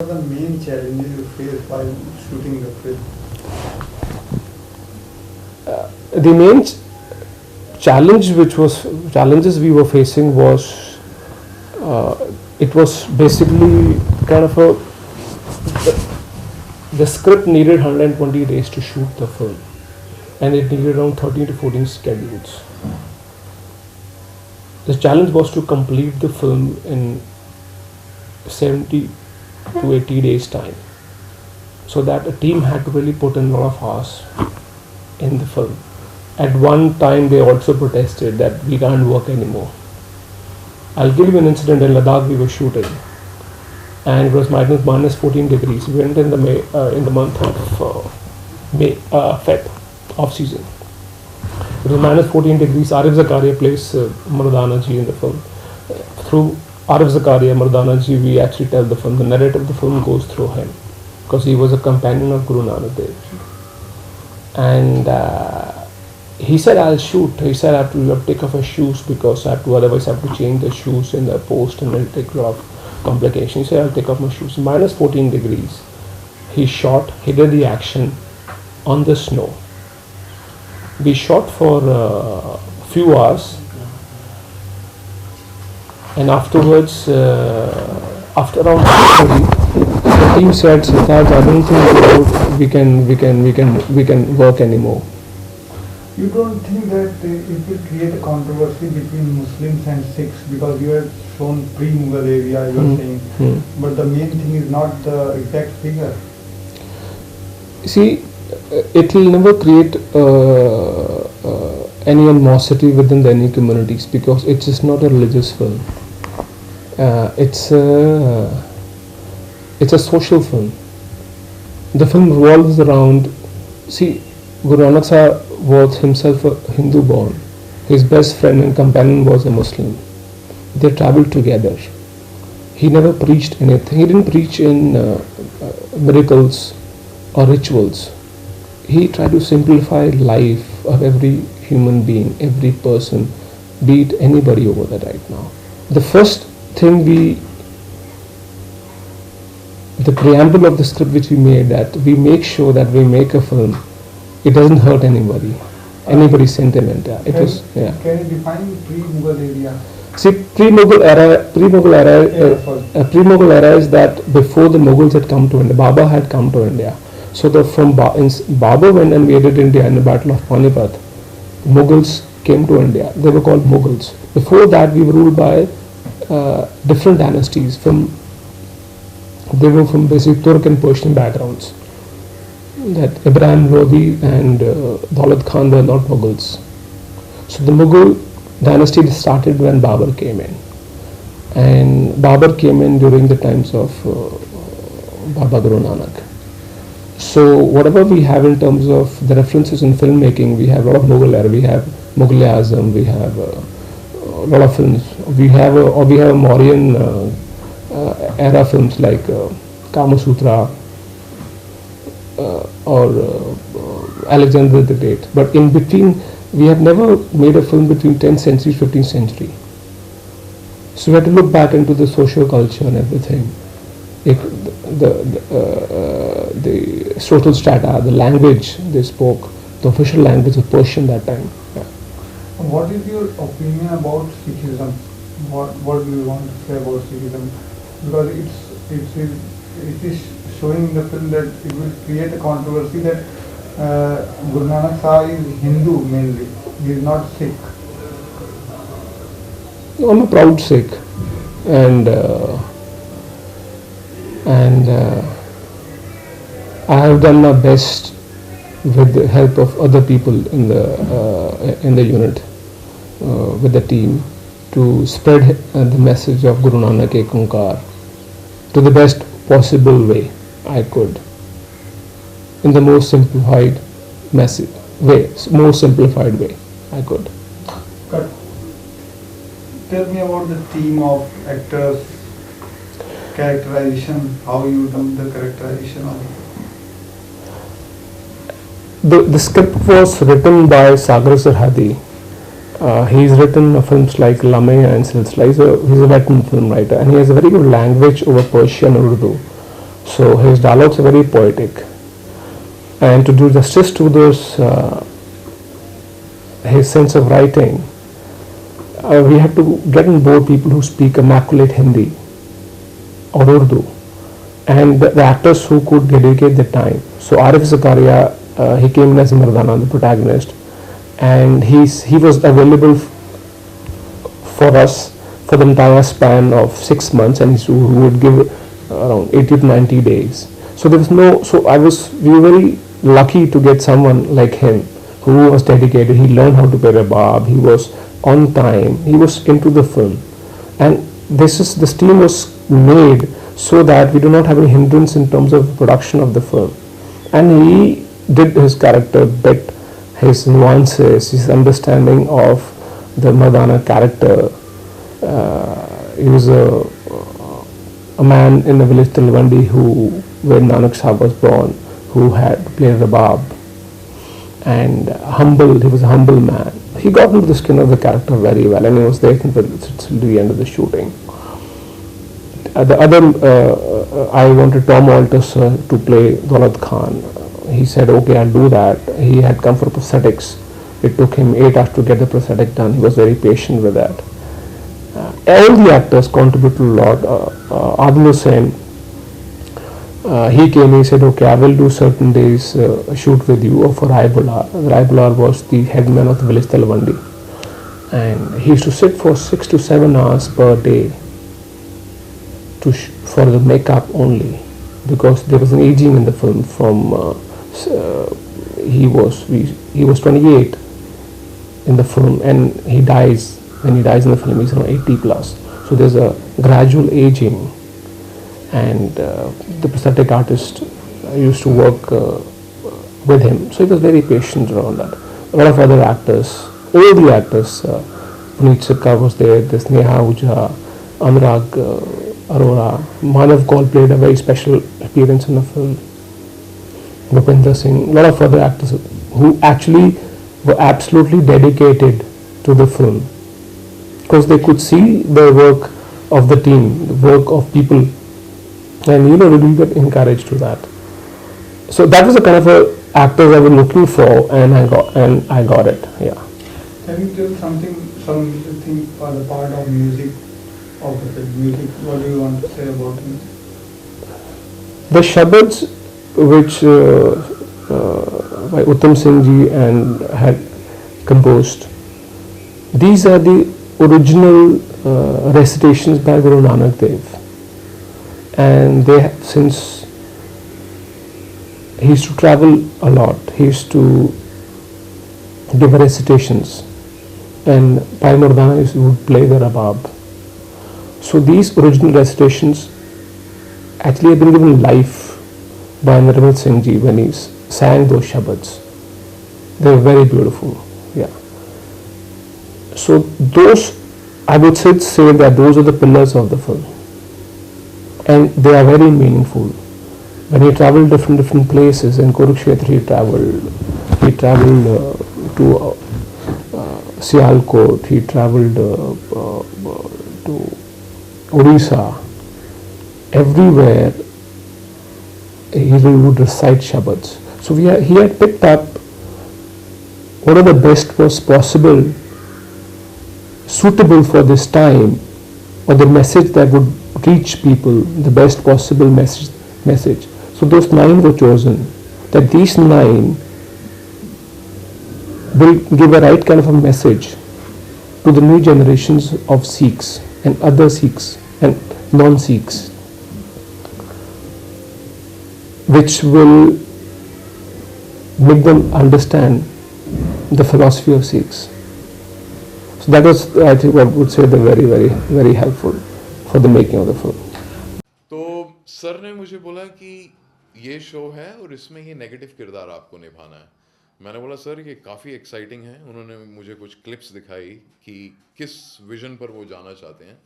the main challenges you faced while shooting the film? The main challenges we were facing was it was basically kind of the script needed 120 days to shoot the film, and it needed around 13 to 14 schedules. The challenge was to complete the film in 70 to 80 days time, so that a team had to really put in a lot of hours in the film. At one time they also protested that we can't work anymore. I'll give you an incident. In Ladakh we were shooting, and it was minus 14 degrees. We went in the month of May, Feb, off season. It was minus 14 degrees. Arif Zakaria plays Mardana ji in the film. Through Arif Zakaria, Mardana ji, we actually tell the film. The narrative of the film goes through him, because he was a companion of Guru Nanak Dev. And he said, I'll shoot. He said, I have to take off my shoes because otherwise I have to change the shoes in the post and it'll take a lot of complications. He said, I'll take off my shoes. Minus 14 degrees. He shot, he did the action on the snow. We shot for a few hours, and afterwards, after around 6:30, the team said, Sartaj, I don't think we can work anymore. You don't think that it will create a controversy between Muslims and Sikhs, because you have shown pre-Mughal area, you are saying, but the main thing is not the exact figure. See, it will never create any animosity within any communities, because it's just not a religious film. It's a social film. The film revolves around, see, Guru NanakShah was himself a Hindu born. His best friend and companion was a Muslim. They traveled together. He never preached anything. He didn't preach in miracles or rituals. He tried to simplify life of every human being, every person, be it anybody over there right now. The first thing the preamble of the script which we made, that we make sure that we make a film, it doesn't hurt anybody's sentiment. Can you define pre-Mughal area? See, pre-Mughal era is that before the Mughals had come to India, Babur had come to India. So Babur went and invaded India in the Battle of Panipat. Mughals came to India. They were called Mughals. Before that, we were ruled by different dynasties. They were from basically Turk and Persian backgrounds. That Ibrahim Lodi and Daulat Khan were not Mughals. So the Mughal dynasty started when Babur came in. And Babur came in during the times of Baba Guru Nanak. So whatever we have in terms of the references in filmmaking, we have a lot of Mughal era. We have Mughal-e-Azam, we have a lot of films. We have a Mauryan era films like Kama Sutra or Alexander the Great. But in between, we have never made a film between 10th century, 15th century. So we have to look back into the social culture and everything. The social strata, the language they spoke, the official language of Persian that time. Yeah. What is your opinion about Sikhism? What do you want to say about Sikhism? Because it is showing in the film that it will create a controversy that Guru Nanak Shah is Hindu mainly. He is not Sikh. I'm a proud Sikh, and I have done my best with the help of other people in the unit, with the team, to spread the message of Guru Nanak Ek Onkar to the best possible way I could, in the most simplified way I could. But tell me about the team of actors, characterization, how you done the characterization of it. The script was written by Sagar Sarhadi. He's written films like Lame and Silsila. He's a veteran film writer, and he has a very good language over Persian and Urdu. So his dialogues are very poetic, and to do justice to those his sense of writing, we had to get on board people who speak immaculate Hindi or Urdu, and the actors who could dedicate their time. So Arif Zakaria, he came in as Mardana, the protagonist, and he was available for us for the entire span of 6 months, and he would give around 80 to 90 days. So there was no. So we were very lucky to get someone like him who was dedicated. He learned how to play rabab. He was on time. He was into the film, and this team was made so that we do not have any hindrance in terms of production of the film. And he did his character bit, his nuances, his understanding of the Madana character. He was a man in a village Talwandi where NanakShah was born, who had played rabab, and humble. He was a humble man. He got into the skin of the character very well, and he was there until the end of the shooting. The other, I wanted Tom Walters to play Daulad Khan. He said, okay, I'll do that. He had come for prosthetics. It took him 8 hours to get the prosthetic done. He was very patient with that. All the actors contributed a lot. Adil Hussain, he came, he said, okay, I will do certain days shoot with you for Raibular. Raibular was the headman of the village Talwandi. And he used to sit for 6 to 7 hours per day for the makeup only, because there was an aging in the film from he was 28 in the film, and when he dies in the film he's around 80 plus. So there's a gradual aging, and the prosthetic artist used to work with him, so he was very patient around that. A lot of other actors, all the actors, Puneet Sikka was there, there's Neha Ahuja, Anurag Arora, Manav Kaul played a very special appearance in the film, Bhupendra Singh, a lot of other actors who actually were absolutely dedicated to the film, because they could see the work of the team, the work of people, and really get encouraged to that. So that was the kind of actors I was looking for, and I got it. Yeah. Can you tell something for the part of music of the film? Music, what do you want to say about it? The shabads which by Uttam Singh ji and had composed, these are the original recitations by Guru Nanak Dev, and they have, since he used to travel a lot, he used to give recitations, and Bhai Mardana would play the rabab. So these original recitations actually have been given life by Nirmal Singh ji when he sang those shabads. They were very beautiful. Yeah. So those, I would say that those are the pillars of the film, and they are very meaningful. When he travelled different places, in Kurukshetra he travelled to Sialkot, he travelled to Odisha. Everywhere he would recite shabads. So he had picked up whatever the best was possible, suitable for this time, or the message that would reach people, the best possible message. So those 9 were chosen, that these 9 will give a right kind of a message to the new generations of Sikhs and other Sikhs and non-Sikhs, which will make them understand the philosophy of Sikhs. So that was, I think, I would say, the very, very, very helpful for the making of the film. तो sir ने मुझे बोला कि ये show है और इसमें ये नेगेटिव किरदार आपको निभाना है. मैंने बोला सर ये काफ़ी एक्साइटिंग है. उन्होंने मुझे कुछ क्लिप्स दिखाई कि किस विजन पर वो जाना चाहते हैं.